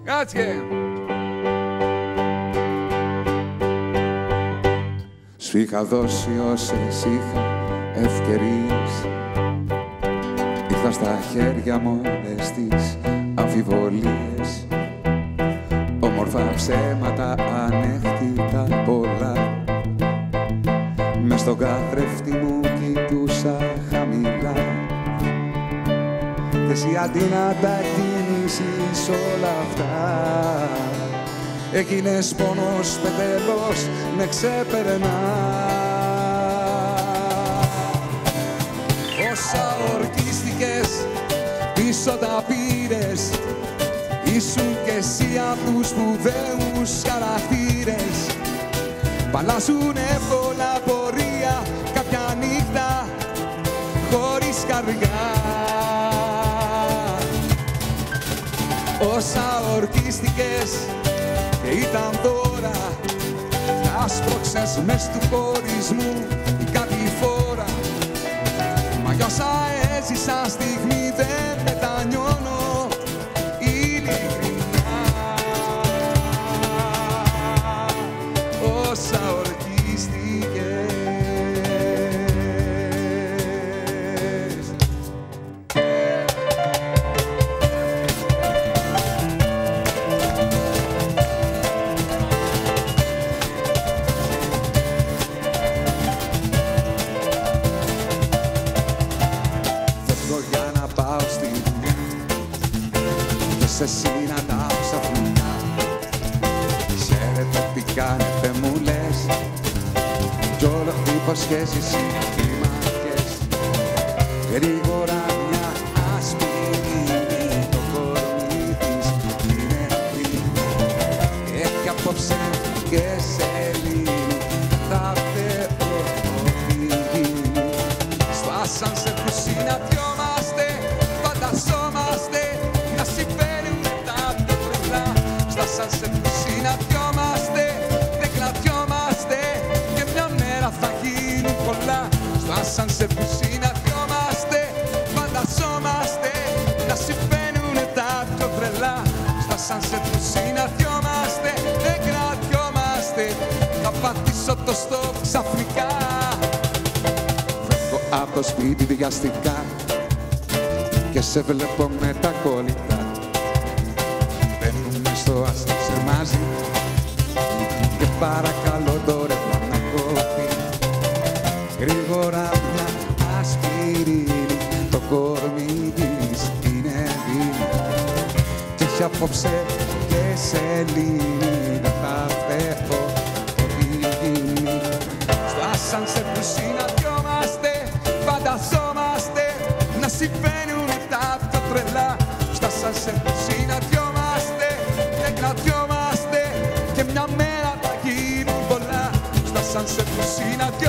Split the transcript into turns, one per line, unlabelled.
Grazie.
Σου είχα δώσει όσες είχα ευκαιρίες. Ήρθα στα χέρια μου όλες τις αμφιβολίες. Όμορφα ψέματα ανέχτητα πολλά. Μες στον καθρέφτη μου κοιτούσα χαμηλά. Και εσύ αντί να τα εκτιμήσεις όλα αυτά, έγινες πόνος πετελώς, με ξέπερνα. Όσα ορκίστηκες, πίσω τα πήρες. Ήσουν κι εσύ απ' τους σπουδαίους χαρακτήρες. Παλάζουν εύκολα πορεία κάποια νύχτα χωρίς καρδιά. Όσα ορκίστηκες και ήταν δώρα, τα σπρώξες μες του χωρισμού κάθε φορά. Μα κι όσα έζησα στιγμή δεν μετανιώνω ειλικρινά. Όσα ορκίστηκες. Σε συναντάω ξαφνικά. Ξέρετε τι κάνετε μου λες, κι όλο υποσχέσεις ή μάχες. Γρήγορα μια ασπιρίνη, το κορμί της είναι ευθύνη. Έχει απόψε και σελήνη, θα θεώ ό,τι γίνει. Στο ασάνσερ που συναντιόμαστε, φανταζόμαστε να συμβαίνουν τα πιο τρελά. Στα ασάνσερ που συναντιόμαστε, δεν κλατιόμαστε και μια μέρα θα γίνουν πολλά. Στο ασάνσερ που συναντιόμαστε, φανταζόμαστε να συμβαίνουν τα πιο τρελά. Στα ασάνσερ που συναντιόμαστε, δεν κρατιόμαστε. Θα πατήσω το στόπ ξαφνικά. Φεύγω από το σπίτι βιαστικά και σε βλέπω με τα κολλητά. Μπαίνουμε στο ασάνσερ μαζί και παρακαλώ το ρεύμα να κόβει. Γρήγορα μια ασπιρίνη, το κορμί της είναι ευθύνη. Κι έχει απόψε και σελήνη, δεν θα φταίω ό,τι γίνει. Στο ασάνσερ που συναντιόμαστε, φανταζόμαστε να συμβαίνουν τα πιο τρελά. Στα ασάνσερ που συναντιόμαστε, δεν κρατιόμαστε και μια μέρα θα γίνουν πολλά. Στα ασάνσερ που συναντιόμαστε,